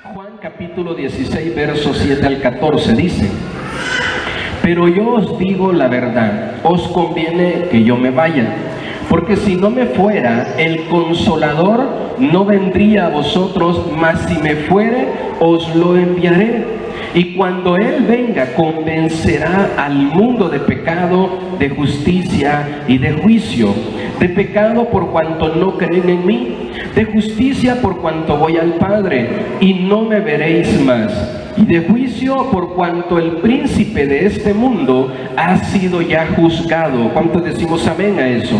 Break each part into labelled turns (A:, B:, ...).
A: Juan capítulo 16, versos 7 al 14 dice: pero yo os digo la verdad, os conviene que yo me vaya, porque si no me fuera, el Consolador no vendría a vosotros, mas si me fuere, os lo enviaré. Y cuando Él venga, convencerá al mundo de pecado, de justicia y de juicio. De pecado por cuanto no creen en mí, de justicia por cuanto voy al Padre y no me veréis más, y de juicio por cuanto el príncipe de este mundo ha sido ya juzgado. ¿Cuántos decimos amén a eso?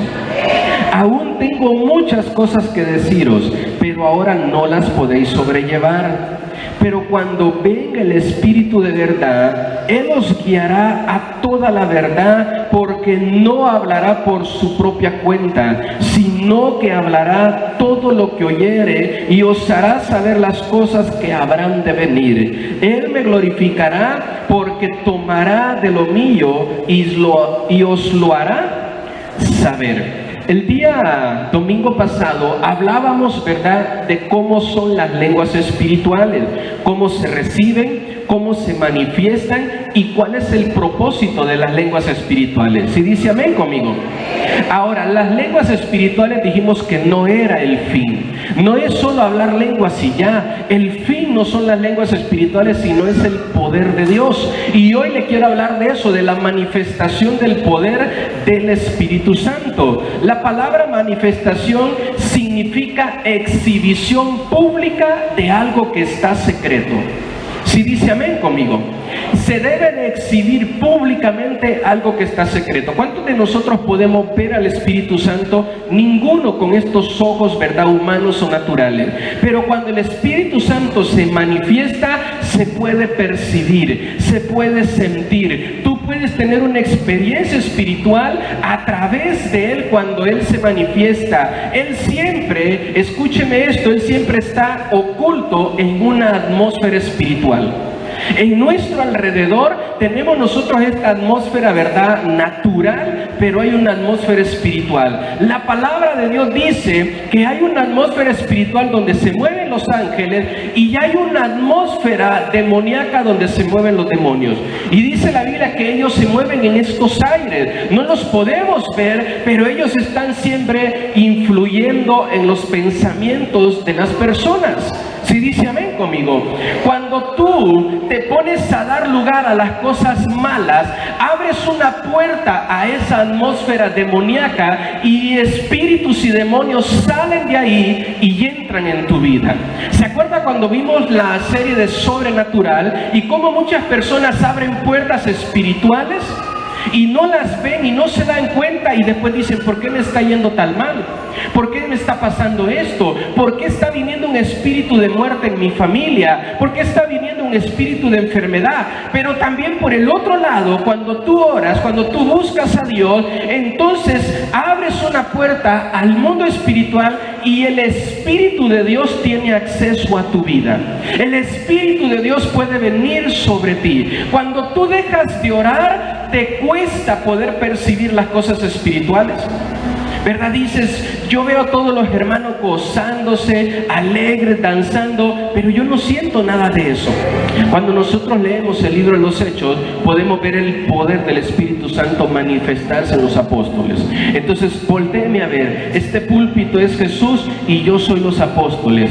A: Aún tengo muchas cosas que deciros, pero ahora no las podéis sobrellevar. Pero cuando venga el Espíritu de verdad, Él os guiará a toda la verdad, porque no hablará por su propia cuenta, sino que hablará todo lo que oyere y os hará saber las cosas que habrán de venir. Él me glorificará, porque tomará de lo mío y os lo hará saber. El día domingo pasado hablábamos, ¿verdad?, de cómo son las lenguas espirituales, cómo se reciben, cómo se manifiestan y cuál es el propósito de las lenguas espirituales. ¿Sí dice amén conmigo? Ahora, las lenguas espirituales dijimos que no era el fin. No es solo hablar lenguas y ya. El fin no son las lenguas espirituales, sino es el poder de Dios. Y hoy le quiero hablar de eso, de la manifestación del poder del Espíritu Santo. La palabra manifestación significa exhibición pública de algo que está secreto. Si dice amén conmigo, se debe de exhibir públicamente algo que está secreto. ¿Cuántos de nosotros podemos ver al Espíritu Santo? Ninguno con estos ojos, ¿verdad?, humanos o naturales. Pero cuando el Espíritu Santo se manifiesta, se puede percibir, se puede sentir. Tú puedes tener una experiencia espiritual a través de Él cuando Él se manifiesta. Él siempre, escúcheme esto, Él siempre está oculto en una atmósfera espiritual. En nuestro alrededor tenemos nosotros esta atmósfera, ¿verdad?, natural, pero hay una atmósfera espiritual. La palabra de Dios dice que hay una atmósfera espiritual donde se mueven los ángeles y hay una atmósfera demoníaca donde se mueven los demonios. Y dice la Biblia que ellos se mueven en estos aires. No los podemos ver, pero ellos están siempre influyendo en los pensamientos de las personas. Si dice amén conmigo, cuando tú te pones a dar lugar a las cosas malas, abres una puerta a esa atmósfera demoníaca y espíritus y demonios salen de ahí y entran en tu vida. ¿Se acuerda cuando vimos la serie de Sobrenatural y cómo muchas personas abren puertas espirituales y no las ven y no se dan cuenta y después dicen: ¿por qué me está yendo tan mal? ¿Por qué me está pasando esto? ¿Por qué está viniendo un espíritu de muerte en mi familia? ¿Por qué está viniendo un espíritu de enfermedad? Pero también por el otro lado, cuando tú oras, cuando tú buscas a Dios, entonces abres una puerta al mundo espiritual y el Espíritu de Dios tiene acceso a tu vida. El Espíritu de Dios puede venir sobre ti. Cuando tú dejas de orar, te cuesta poder percibir las cosas espirituales, ¿verdad? Dices: yo veo a todos los hermanos gozándose, alegres, danzando, pero yo no siento nada de eso. Cuando nosotros leemos el libro de los Hechos, podemos ver el poder del Espíritu Santo manifestarse en los apóstoles. Entonces, voltéeme a ver, este púlpito es Jesús y yo soy los apóstoles.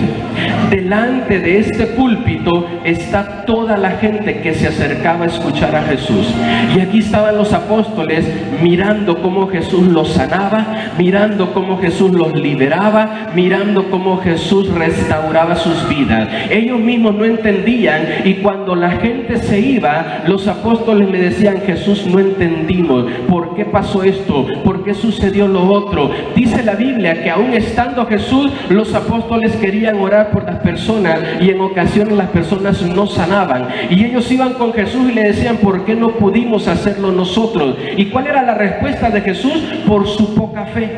A: Delante de este púlpito está toda la gente que se acercaba a escuchar a Jesús. Y aquí estaban los apóstoles mirando cómo Jesús los sanaba, mirando cómo Jesús los liberaba, mirando cómo Jesús restauraba sus vidas. Ellos mismos no entendían, y cuando la gente se iba, los apóstoles le decían: Jesús, no entendimos, ¿por qué pasó esto? ¿Por qué sucedió lo otro? Dice la Biblia que aún estando Jesús, los apóstoles querían orar por las personas y en ocasiones las personas no sanaban, y ellos iban con Jesús y le decían: ¿por qué no pudimos hacerlo nosotros? ¿Y cuál era la respuesta de Jesús? Por su poca fe.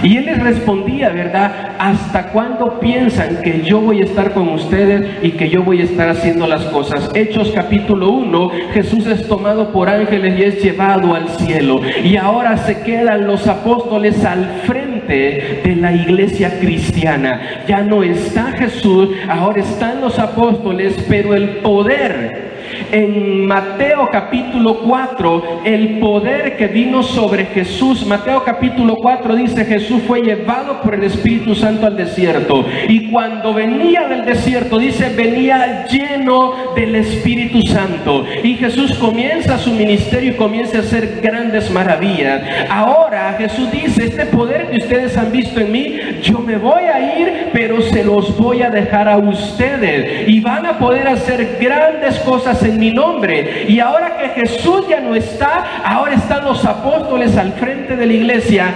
A: Y Él les respondía, ¿verdad? ¿Hasta cuándo piensan que yo voy a estar con ustedes y que yo voy a estar haciendo las cosas? Hechos capítulo 1, Jesús es tomado por ángeles y es llevado al cielo. Y ahora se quedan los apóstoles al frente frente de la iglesia cristiana. Ya no está Jesús, ahora están los apóstoles, pero el poder, en Mateo capítulo 4, el poder que vino sobre Jesús, Mateo capítulo 4 dice: Jesús fue llevado por el Espíritu Santo al desierto, y cuando venía del desierto, dice, venía lleno del Espíritu Santo, y Jesús comienza su ministerio y comienza a hacer grandes maravillas. Ahora Jesús dice: este poder que ustedes han visto en mí, yo me voy a ir, pero se los voy a dejar a ustedes, y van a poder hacer grandes cosas en mi nombre. Y ahora que Jesús ya no está, ahora están los apóstoles al frente de la iglesia,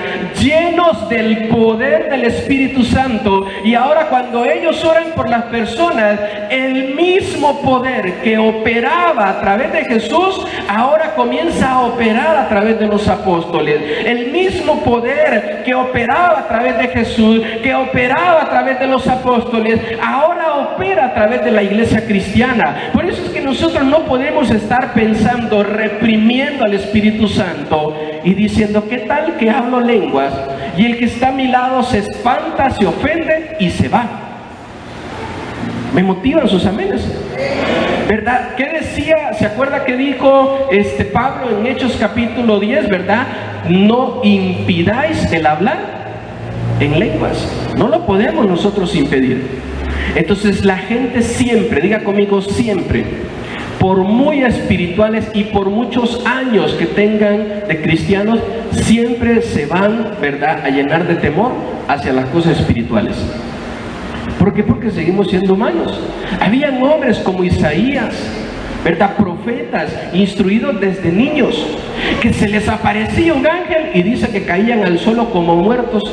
A: llenos del poder del Espíritu Santo. Y ahora cuando ellos oran por las personas, el mismo poder que operaba a través de Jesús, ahora comienza a operar a través de los apóstoles. El mismo poder que operaba a través de Jesús, que operaba a través de los apóstoles, ahora opera a través de la iglesia cristiana. Por eso es que nosotros no podemos estar pensando, reprimiendo al Espíritu Santo y diciendo: ¿qué tal que hablo lenguas? Y el que está a mi lado se espanta, se ofende y se va. Me motivan sus amenes, ¿verdad? ¿Qué decía? ¿Se acuerda que dijo Pablo en Hechos capítulo 10, verdad? No impidáis el hablar en lenguas. No lo podemos nosotros impedir. Entonces la gente siempre, diga conmigo, siempre, por muy espirituales y por muchos años que tengan de cristianos, siempre se van, ¿verdad?, a llenar de temor hacia las cosas espirituales. ¿Por qué? Porque seguimos siendo humanos. Habían hombres como Isaías, ¿verdad?, profetas instruidos desde niños, que se les aparecía un ángel y dice que caían al suelo como muertos,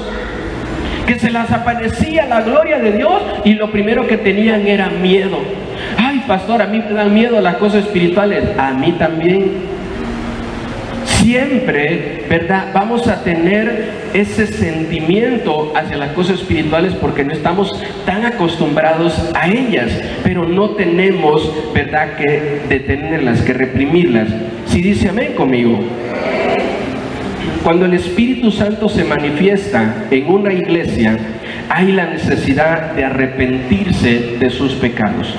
A: que se les aparecía la gloria de Dios y lo primero que tenían era miedo. Ay, pastor, a mí me dan miedo las cosas espirituales. A mí también. Siempre, ¿verdad?, vamos a tener ese sentimiento hacia las cosas espirituales porque no estamos tan acostumbrados a ellas, pero no tenemos, ¿verdad?, que detenerlas, que reprimirlas. Si dice amén conmigo. Cuando el Espíritu Santo se manifiesta en una iglesia, hay la necesidad de arrepentirse de sus pecados.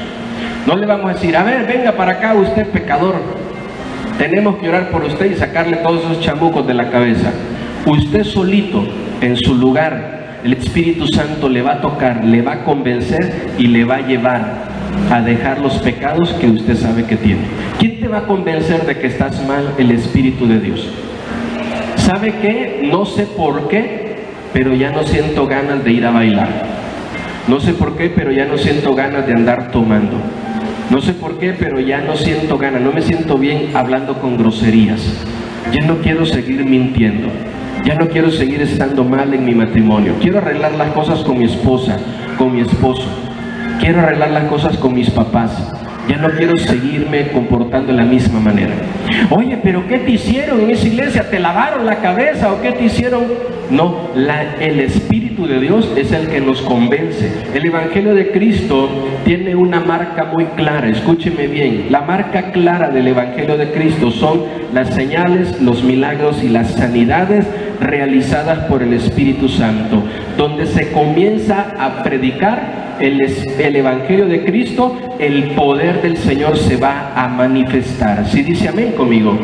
A: No le vamos a decir: a ver, venga para acá usted pecador, tenemos que orar por usted y sacarle todos esos chamucos de la cabeza. Usted solito, en su lugar, el Espíritu Santo le va a tocar, le va a convencer y le va a llevar a dejar los pecados que usted sabe que tiene. ¿Quién te va a convencer de que estás mal? El Espíritu de Dios. ¿Sabe qué? No sé por qué, pero ya no siento ganas de ir a bailar. No sé por qué, pero ya no siento ganas de andar tomando. No sé por qué, pero ya no siento ganas, no me siento bien hablando con groserías. Ya no quiero seguir mintiendo. Ya no quiero seguir estando mal en mi matrimonio. Quiero arreglar las cosas con mi esposa, con mi esposo. Quiero arreglar las cosas con mis papás. Ya no quiero seguirme comportando de la misma manera. Oye, pero ¿qué te hicieron en esa iglesia? ¿Te lavaron la cabeza o qué te hicieron? No, el Espíritu de Dios es el que nos convence. El Evangelio de Cristo tiene una marca muy clara, escúcheme bien. La marca clara del Evangelio de Cristo son las señales, los milagros y las sanidades realizadas por el Espíritu Santo. Donde se comienza a predicar el Evangelio de Cristo, el poder del Señor se va a manifestar. Si dice amén conmigo.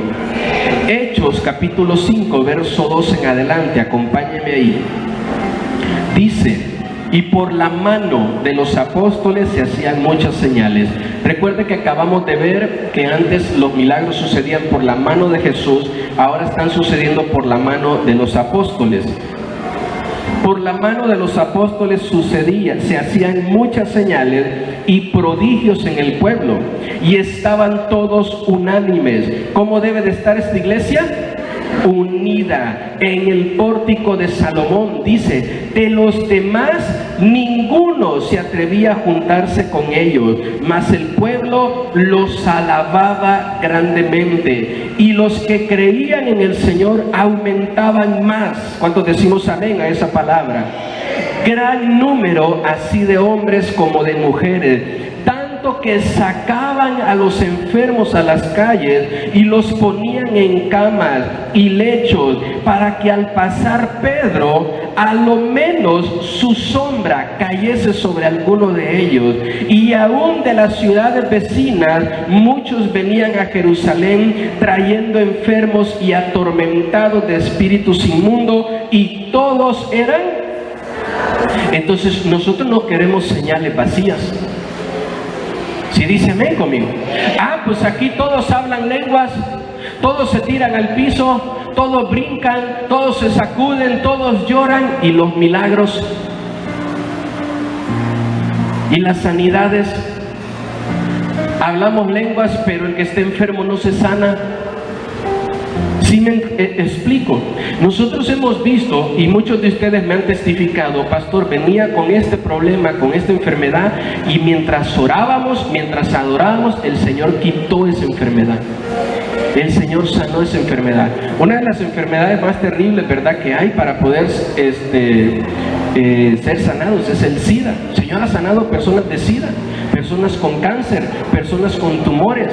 A: Hechos capítulo 5, verso 2 en adelante, acompáñeme ahí. Dice: y por la mano de los apóstoles se hacían muchas señales. Recuerde que acabamos de ver que antes los milagros sucedían por la mano de Jesús, ahora están sucediendo por la mano de los apóstoles. Por la mano de los apóstoles se hacían muchas señales y prodigios en el pueblo, y estaban todos unánimes. ¿Cómo debe de estar esta iglesia? Unida en el pórtico de Salomón. Dice: de los demás ninguno se atrevía a juntarse con ellos, mas el pueblo los alababa grandemente, y los que creían en el Señor aumentaban más. ¿Cuántos decimos amén a esa palabra? Gran número así de hombres como de mujeres, que sacaban a los enfermos a las calles y los ponían en camas y lechos, para que al pasar Pedro a lo menos su sombra cayese sobre alguno de ellos. Y aún de las ciudades vecinas muchos venían a Jerusalén trayendo enfermos y atormentados de espíritus inmundos, y todos eran. Entonces nosotros no queremos señales vacías. Si dice amén conmigo. Pues aquí todos hablan lenguas, todos se tiran al piso, todos brincan, todos se sacuden, todos lloran, y los milagros y las sanidades. Hablamos lenguas, pero el que esté enfermo no se sana. ¿Sí me explico? Nosotros hemos visto, y muchos de ustedes me han testificado, pastor, venía con este problema, con esta enfermedad, y mientras orábamos, mientras adorábamos, el Señor quitó esa enfermedad. El Señor sanó esa enfermedad. Una de las enfermedades más terribles, ¿verdad?, que hay para poder ser sanados es el SIDA. El Señor ha sanado personas de SIDA, personas con cáncer, personas con tumores.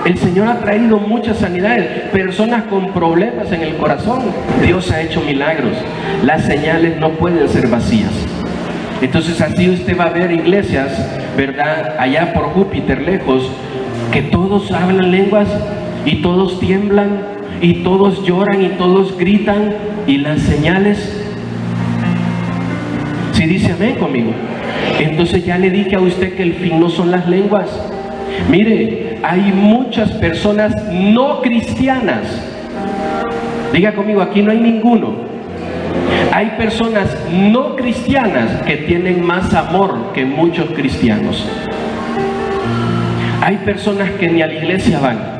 A: El Señor ha traído muchas sanidades, personas con problemas en el corazón. Dios ha hecho milagros. Las señales no pueden ser vacías. Entonces así usted va a ver iglesias, ¿verdad?, allá por Júpiter, lejos, que todos hablan lenguas, y todos tiemblan, y todos lloran, y todos gritan, y las señales. Si dice amén conmigo. Entonces ya le dije a usted que el fin no son las lenguas. Mire, hay muchas personas no cristianas. Diga conmigo, aquí no hay ninguno. Hay personas no cristianas que tienen más amor que muchos cristianos. Hay personas que ni a la iglesia van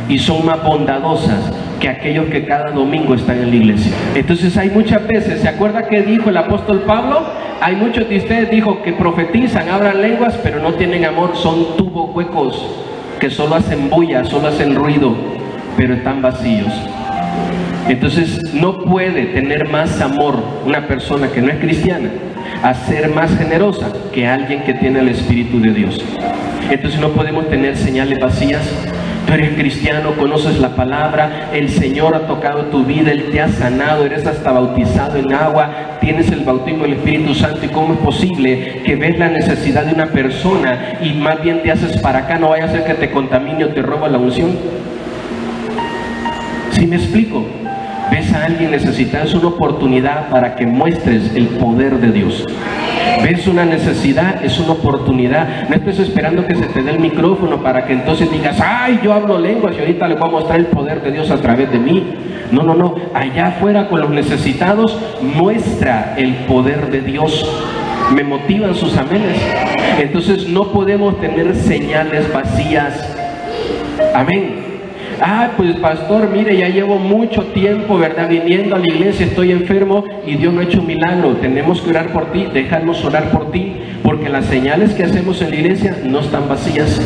A: y son más bondadosas que aquellos que cada domingo están en la iglesia. Entonces hay muchas veces, ¿se acuerda que dijo el apóstol Pablo? Hay muchos de ustedes, dijo, que profetizan, hablan lenguas, pero no tienen amor, son tubos huecos que solo hacen bulla, solo hacen ruido, pero están vacíos. Entonces no puede tener más amor una persona que no es cristiana a ser más generosa que alguien que tiene el Espíritu de Dios. Entonces no podemos tener señales vacías. Tú eres cristiano, conoces la palabra, el Señor ha tocado tu vida, Él te ha sanado, eres hasta bautizado en agua, tienes el bautismo del Espíritu Santo. ¿Y cómo es posible que ves la necesidad de una persona y más bien te haces para acá? No vaya a ser que te contamine o te roba la unción. ¿Sí me explico? Ves a alguien necesitado, es una oportunidad para que muestres el poder de Dios. Ves una necesidad, es una oportunidad. No estés esperando que se te dé el micrófono para que entonces digas, ay, yo hablo lenguas y ahorita les voy a mostrar el poder de Dios a través de mí. No, no, no. Allá afuera con los necesitados, muestra el poder de Dios. Me motivan sus amenes. Entonces no podemos tener señales vacías. Amén. Pues pastor, mire, ya llevo mucho tiempo, ¿verdad?, viniendo a la iglesia, estoy enfermo y Dios no ha hecho un milagro. Tenemos que orar por ti, déjanos orar por ti, porque las señales que hacemos en la iglesia no están vacías.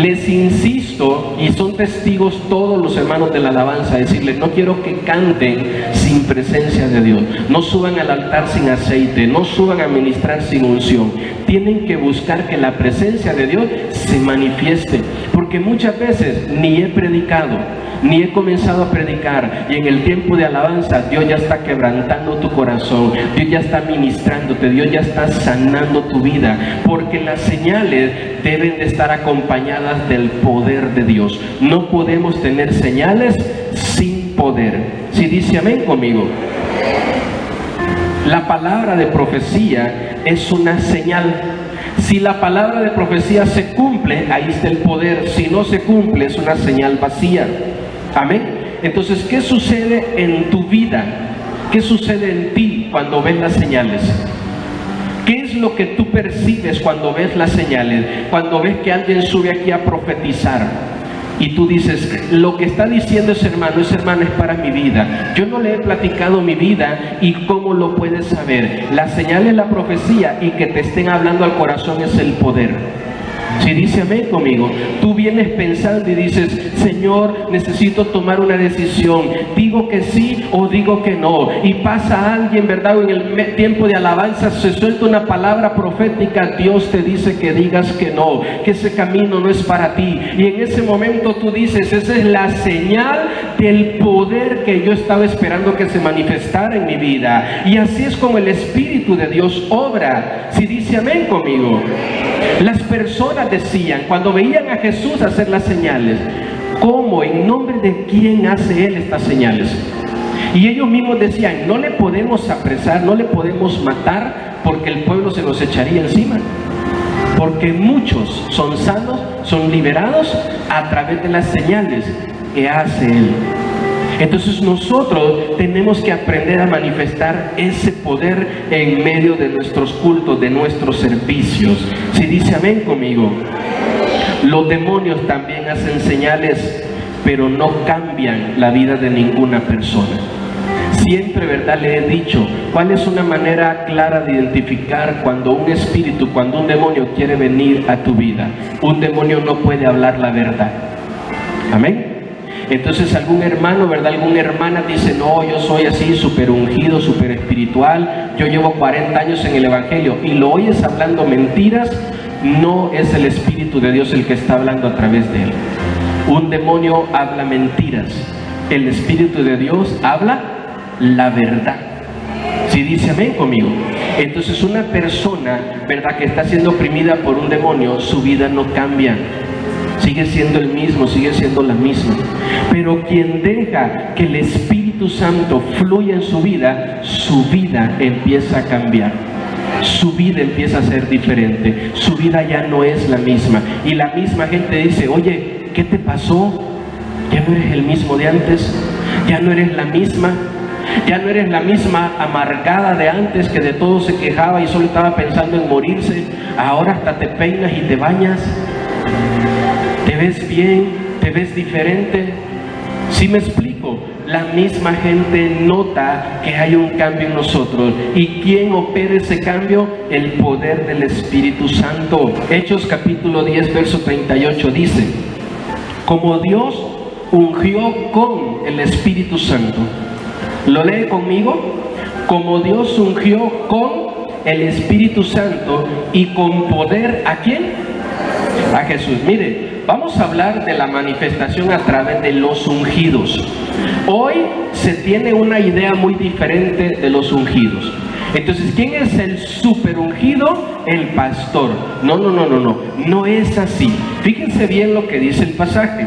A: Les insisto, y son testigos todos los hermanos de la alabanza, decirles, no quiero que canten sin presencia de Dios, no suban al altar sin aceite, no suban a ministrar sin unción. Tienen que buscar que la presencia de Dios se manifieste, porque muchas veces ni he predicado, ni he comenzado a predicar, y en el tiempo de alabanza Dios ya está quebrantando tu corazón, Dios ya está ministrándote, Dios ya está sanando tu vida, porque las señales deben de estar acompañadas del poder de Dios. No podemos tener señales sin poder. Si dice amén conmigo. La palabra de profecía es una señal. Si la palabra de profecía se cumple, ahí está el poder. Si no se cumple, es una señal vacía. Amén. Entonces, ¿qué sucede en tu vida? ¿Qué sucede en ti cuando ves las señales? ¿Qué es lo que tú percibes cuando ves las señales? Cuando ves que alguien sube aquí a profetizar y tú dices, lo que está diciendo ese hermano es para mi vida. Yo no le he platicado mi vida. ¿Y cómo lo puedes saber? La señal es la profecía, y que te estén hablando al corazón es el poder. Si dice amén conmigo, tú vienes pensando y dices, Señor, necesito tomar una decisión, digo que sí o digo que no, y pasa alguien, ¿verdad? En el tiempo de alabanza se suelta una palabra profética, Dios te dice que digas que no, que ese camino no es para ti, y en ese momento tú dices, esa es la señal del poder que yo estaba esperando que se manifestara en mi vida, y así es como el Espíritu de Dios obra. Si dice amén conmigo, las personas decían, cuando veían a Jesús hacer las señales, ¿cómo? ¿En nombre de quién hace Él estas señales? Y ellos mismos decían, no le podemos apresar, no le podemos matar, porque el pueblo se nos echaría encima. Porque muchos son sanos, son liberados a través de las señales que hace Él. Entonces nosotros tenemos que aprender a manifestar ese poder en medio de nuestros cultos, de nuestros servicios. Si dice amén conmigo, los demonios también hacen señales, pero no cambian la vida de ninguna persona. Siempre, ¿verdad?, le he dicho, ¿cuál es una manera clara de identificar cuando un espíritu, cuando un demonio quiere venir a tu vida? Un demonio no puede hablar la verdad. Amén. Entonces algún hermano, ¿verdad?, alguna hermana dice, no, yo soy así, súper ungido, súper espiritual, yo llevo 40 años en el Evangelio, y lo oyes hablando mentiras, no es el Espíritu de Dios el que está hablando a través de él. Un demonio habla mentiras, el Espíritu de Dios habla la verdad. Si dice amén conmigo. Entonces una persona, ¿verdad?, que está siendo oprimida por un demonio, su vida no cambia. Sigue siendo el mismo, sigue siendo la misma. Pero quien deja que el Espíritu Santo fluya en su vida empieza a cambiar. Su vida empieza a ser diferente. Su vida ya no es la misma. Y la misma gente dice, oye, ¿qué te pasó? ¿Ya no eres el mismo de antes? ¿Ya no eres la misma? ¿Ya no eres la misma amargada de antes que de todo se quejaba y solo estaba pensando en morirse? Ahora hasta te peinas y te bañas. ¿Te ves bien? ¿Te ves diferente? ¿Sí me explico? La misma gente nota que hay un cambio en nosotros. ¿Y quién opera ese cambio? El poder del Espíritu Santo. Hechos capítulo 10, verso 38 dice, como Dios ungió con el Espíritu Santo. ¿Lo lee conmigo? Como Dios ungió con el Espíritu Santo y con poder, ¿a quién? A Jesús. Mire, vamos a hablar de la manifestación a través de los ungidos. Hoy se tiene una idea muy diferente de los ungidos. Entonces, ¿quién es el super ungido? El pastor. No es así. Fíjense bien lo que dice el pasaje.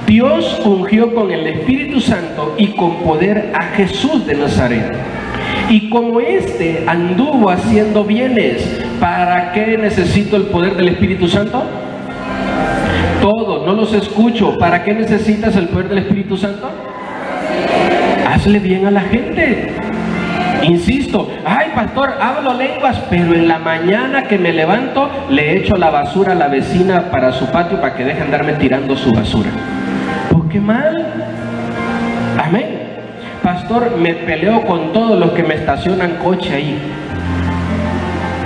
A: Dios ungió con el Espíritu Santo y con poder a Jesús de Nazaret. Y como éste anduvo haciendo bienes, ¿para qué necesito el poder del Espíritu Santo? Todos, no los escucho. ¿Para qué necesitas el poder del Espíritu Santo? Hazle bien a la gente. Insisto, ay pastor, hablo lenguas, pero en la mañana que me levanto le echo la basura a la vecina para su patio para que deje de andarme tirando su basura. ¿Por qué mal? Amén. Pastor, me peleo con todos los que me estacionan coche ahí.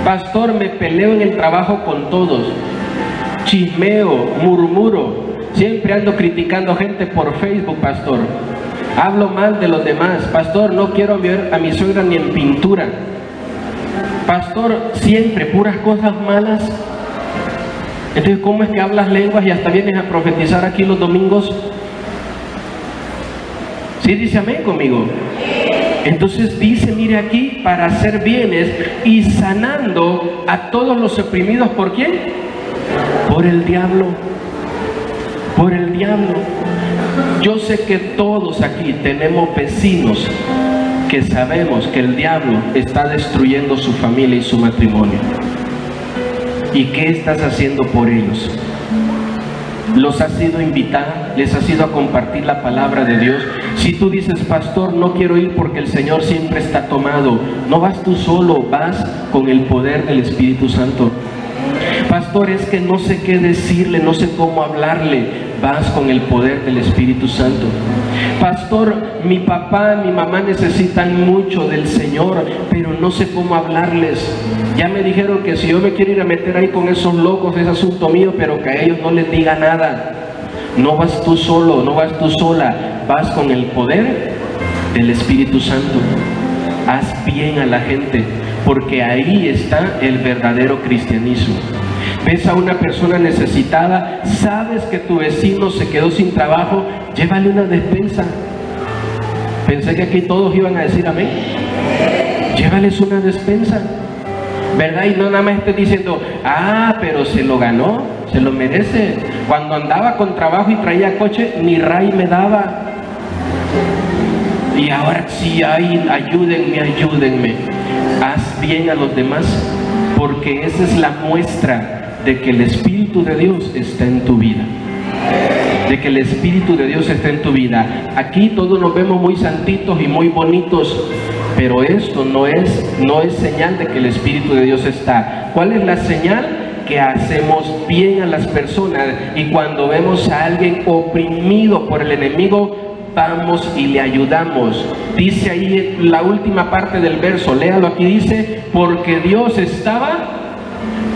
A: Pastor, me peleo en el trabajo con todos. Chismeo, murmuro, siempre ando criticando gente por Facebook, pastor. Hablo mal de los demás. Pastor, no quiero ver a mi suegra ni en pintura. Pastor, siempre puras cosas malas. Entonces, ¿cómo es que hablas lenguas y hasta vienes a profetizar aquí los domingos? ¿Sí dice amén conmigo? Entonces dice, mire aquí, para hacer bienes y sanando a todos los oprimidos. ¿Por quién? Por el diablo. Por el diablo. Yo sé que todos aquí tenemos vecinos que sabemos que el diablo está destruyendo su familia y su matrimonio. ¿Y qué estás haciendo por ellos? ¿Los has ido a invitar? ¿Les has ido a compartir la palabra de Dios? Si tú dices, pastor, no quiero ir porque el Señor siempre está tomado, no vas tú solo, vas con el poder del Espíritu Santo. Pastor, es que no sé qué decirle, no sé cómo hablarle. vas con el poder del Espíritu Santo. Pastor, mi papá, mi mamá necesitan mucho del Señor, pero no sé cómo hablarles. Ya me dijeron que si yo me quiero ir a meter ahí con esos locos es asunto mío, pero que a ellos no les diga nada. No vas tú solo, no vas tú sola, vas con el poder del Espíritu Santo. Haz bien a la gente, porque ahí está el verdadero cristianismo. Ves a una persona necesitada, sabes que tu vecino se quedó sin trabajo, llévale una despensa. Pensé que aquí todos iban a decir amén. Llévales una despensa, ¿verdad? Y no nada más estés diciendo, pero se lo ganó, se lo merece. Cuando andaba con trabajo y traía coche, ni ray me daba. Y ahora sí, ayúdenme. Haz bien a los demás, porque esa es la muestra de que el Espíritu de Dios está en tu vida. De que el Espíritu de Dios está en tu vida. Aquí todos nos vemos muy santitos y muy bonitos, pero esto no es señal de que el Espíritu de Dios está. ¿Cuál es la señal? Que hacemos bien a las personas, y cuando vemos a alguien oprimido por el enemigo, vamos y le ayudamos. Dice ahí la última parte del verso, léalo aquí, dice, porque Dios estaba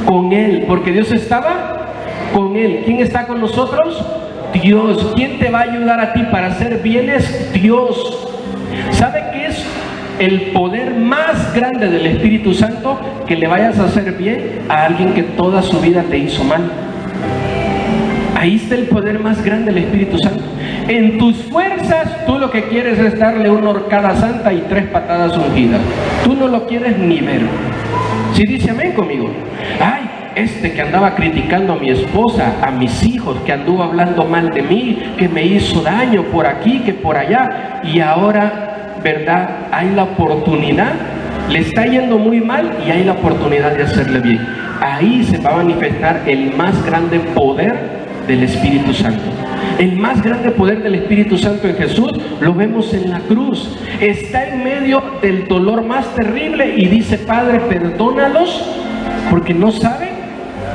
A: con él. Porque Dios estaba con él. ¿Quién está con nosotros? Dios. ¿Quién te va a ayudar a ti para hacer bienes? Dios. ¿Sabe qué es el poder más grande del Espíritu Santo? Que le vayas a hacer bien a alguien que toda su vida te hizo mal. Ahí está el poder más grande del Espíritu Santo. En tus fuerzas, tú lo que quieres es darle una horcada santa y 3 patadas ungidas. Tú no lo quieres ni ver. Si dice amén conmigo. Que andaba criticando a mi esposa, a mis hijos, que anduvo hablando mal de mí, que me hizo daño por aquí, que por allá, y ahora, ¿verdad? Hay la oportunidad, le está yendo muy mal y hay la oportunidad de hacerle bien. Ahí se va a manifestar el más grande poder del Espíritu Santo. El más grande poder del Espíritu Santo en Jesús lo vemos en la cruz. Está en medio del dolor más terrible y dice: Padre, perdónalos porque no saben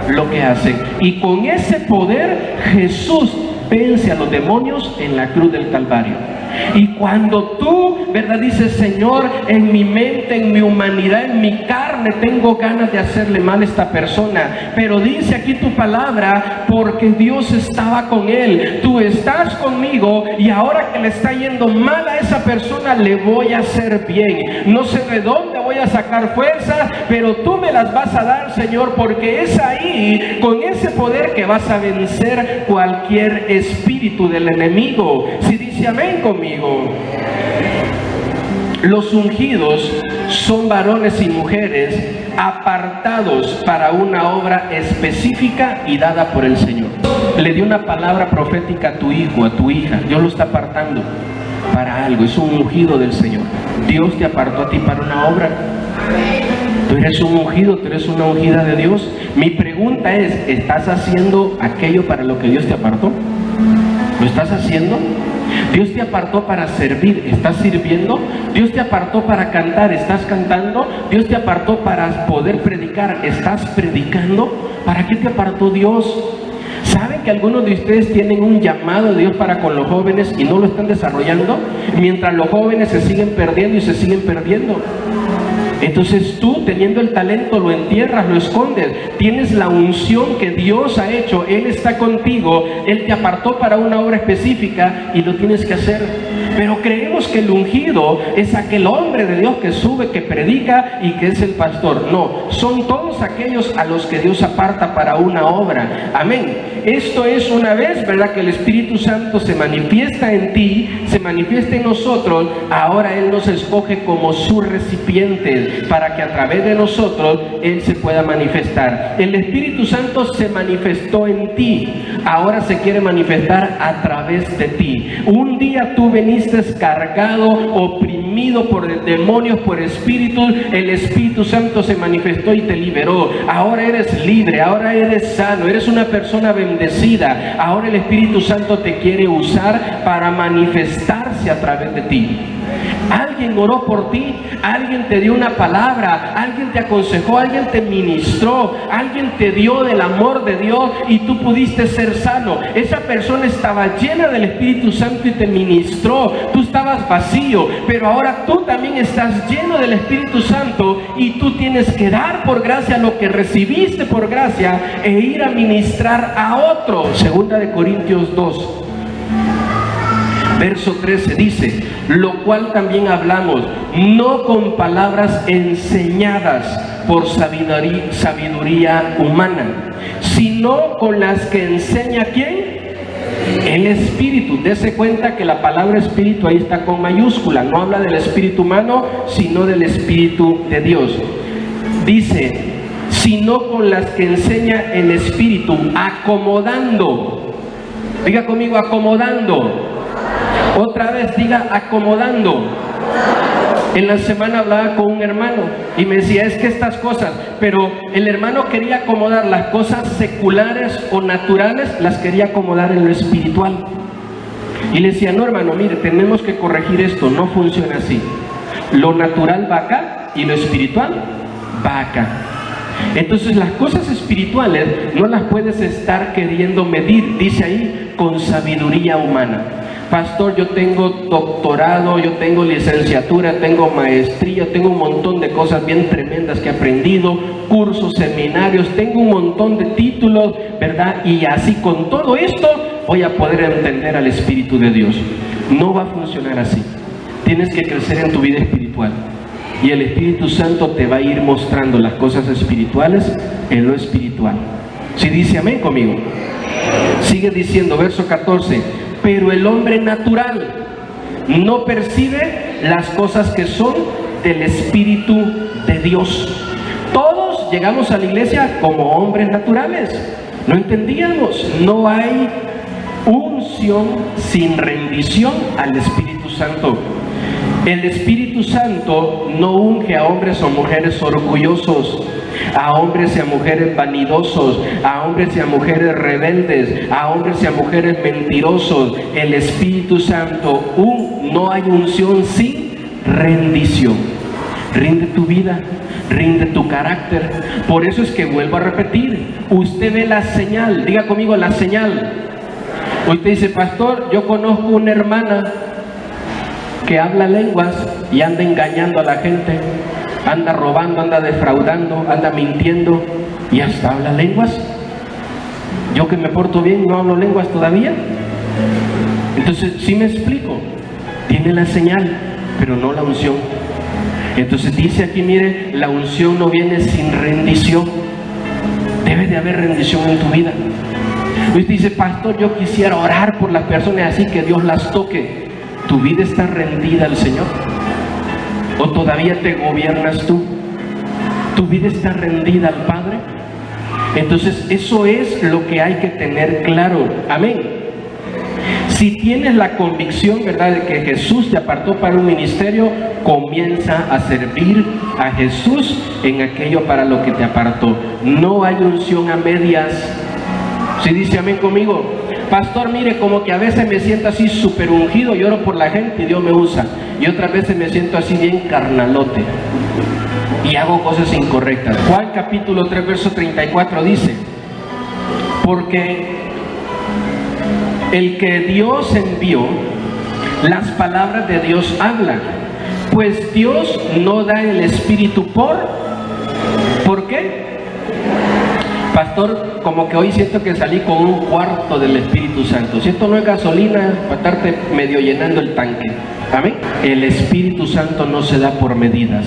A: lo que hacen. Y con ese poder Jesús vence a los demonios en la cruz del Calvario. Y cuando tú, ¿verdad?, dices: Señor, en mi mente, en mi humanidad, en mi carne tengo ganas de hacerle mal a esta persona, pero dice aquí tu palabra, porque Dios estaba con él. Tú estás conmigo, y ahora que le está yendo mal a esa persona, le voy a hacer bien. No sé de dónde voy a sacar fuerzas, pero tú me las vas a dar, Señor, porque es ahí, con ese poder, que vas a vencer cualquier espíritu del enemigo. Si dice amén conmigo. Los ungidos son varones y mujeres apartados para una obra específica y dada por el Señor. Le dio una palabra profética a tu hijo, a tu hija. Dios lo está apartando para algo. Es un ungido del Señor. Dios te apartó a ti para una obra. Tú eres un ungido, tú eres una ungida de Dios. Mi pregunta es: ¿estás haciendo aquello para lo que Dios te apartó? ¿Lo estás haciendo? Dios te apartó para servir, ¿estás sirviendo? Dios te apartó para cantar, ¿estás cantando? Dios te apartó para poder predicar, ¿estás predicando? ¿Para qué te apartó Dios? ¿Saben que algunos de ustedes tienen un llamado de Dios para con los jóvenes y no lo están desarrollando? Mientras los jóvenes se siguen perdiendo y se siguen perdiendo. Entonces tú, teniendo el talento, lo entierras, lo escondes. Tienes la unción que Dios ha hecho, Él está contigo, Él te apartó para una obra específica y lo tienes que hacer. Pero creemos que el ungido es aquel hombre de Dios que sube, que predica y que es el pastor. No, son todos aquellos a los que Dios aparta para una obra. Amén. Esto es una vez, ¿verdad?, que el Espíritu Santo se manifiesta en ti, se manifiesta en nosotros. Ahora Él nos escoge como su recipiente, para que a través de nosotros Él se pueda manifestar. El Espíritu Santo se manifestó en ti, ahora se quiere manifestar a través de ti. Un día tú viniste cargado, oprimido por demonios, por espíritus. El Espíritu Santo se manifestó y te liberó. Ahora eres libre, ahora eres sano, eres una persona bendecida. Ahora el Espíritu Santo te quiere usar para manifestarse a través de ti. Alguien alguien oró por ti, alguien te dio una palabra, alguien te aconsejó, alguien te ministró, alguien te dio del amor de Dios y tú pudiste ser sano. Esa persona estaba llena del Espíritu Santo y te ministró. Tú estabas vacío, pero ahora tú también estás lleno del Espíritu Santo y tú tienes que dar por gracia lo que recibiste por gracia e ir a ministrar a otro. Segunda de Corintios 2. Verso 13 dice: lo cual también hablamos, no con palabras enseñadas por sabiduría humana, sino con las que enseña ¿quién? El Espíritu. Dese cuenta que la palabra Espíritu ahí está con mayúscula, no habla del espíritu humano, sino del Espíritu de Dios. Dice, sino con las que enseña el Espíritu, acomodando. Diga conmigo, acomodando. Otra vez diga, acomodando. En la semana hablaba con un hermano y me decía, es que estas cosas, pero el hermano quería acomodar las cosas seculares o naturales, las quería acomodar en lo espiritual. Y le decía, no hermano, mire, tenemos que corregir esto, no funciona así. Lo natural va acá y lo espiritual va acá. Entonces las cosas espirituales no las puedes estar queriendo medir, dice ahí, con sabiduría humana. Pastor, yo tengo doctorado, yo tengo licenciatura, tengo maestría, tengo un montón de cosas bien tremendas que he aprendido, cursos, seminarios, tengo un montón de títulos, ¿verdad? Y así con todo esto voy a poder entender al Espíritu de Dios. No va a funcionar así. Tienes que crecer en tu vida espiritual. Y el Espíritu Santo te va a ir mostrando las cosas espirituales en lo espiritual. ¿Sí dice amén conmigo? Sigue diciendo, verso 14. Pero el hombre natural no percibe las cosas que son del Espíritu de Dios. Todos llegamos a la iglesia como hombres naturales. No entendíamos. No hay unción sin rendición al Espíritu Santo. El Espíritu Santo no unge a hombres o mujeres orgullosos, a hombres y a mujeres vanidosos, a hombres y a mujeres rebeldes, a hombres y a mujeres mentirosos. El Espíritu Santo, no hay unción sin rendición. Rinde tu vida, rinde tu carácter. Por eso es que vuelvo a repetir, usted ve la señal, diga conmigo la señal. Usted dice, pastor, yo conozco una hermana que habla lenguas y anda engañando a la gente, anda robando, anda defraudando, anda mintiendo y hasta habla lenguas. Yo que me porto bien no hablo lenguas todavía. Entonces, sí me explico, tiene la señal, pero no la unción. Entonces dice aquí, mire, la unción no viene sin rendición. Debe de haber rendición en tu vida. Usted dice, pastor, yo quisiera orar por las personas así que Dios las toque. ¿Tu vida está rendida al Señor? ¿O todavía te gobiernas tú? ¿Tu vida está rendida al Padre? Entonces eso es lo que hay que tener claro. Amén. Si tienes la convicción, ¿verdad?, de que Jesús te apartó para un ministerio, comienza a servir a Jesús en aquello para lo que te apartó. No hay unción a medias. Si dice amén conmigo. Pastor, mire, como que a veces me siento así súper ungido, lloro por la gente y Dios me usa. Y otras veces me siento así bien carnalote y hago cosas incorrectas. Juan capítulo 3, verso 34 dice, porque el que Dios envió, las palabras de Dios hablan, pues Dios no da el Espíritu ¿por qué? Pastor, como que hoy siento que salí con un cuarto del Espíritu Santo. Si esto no es gasolina, para estarte medio llenando el tanque. ¿Amén? El Espíritu Santo no se da por medidas,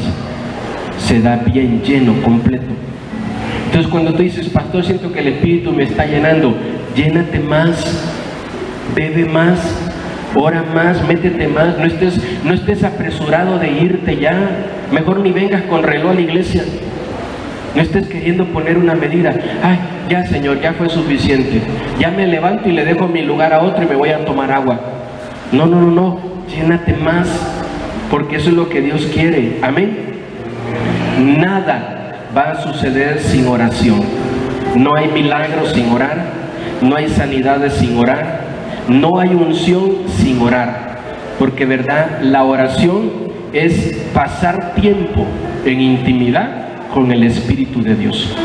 A: se da bien lleno, completo. Entonces cuando tú dices, pastor, siento que el Espíritu me está llenando, llénate más, bebe más, ora más, métete más, no estés apresurado de irte ya. Mejor ni vengas con reloj a la iglesia. No estés queriendo poner una medida. Ay, ya Señor, ya fue suficiente. Ya me levanto y le dejo mi lugar a otro y me voy a tomar agua. No. Llénate más, porque eso es lo que Dios quiere. Amén. Nada va a suceder sin oración. No hay milagros sin orar. No hay sanidades sin orar. No hay unción sin orar. Porque, verdad, la oración es pasar tiempo en intimidad con el Espíritu de Dios.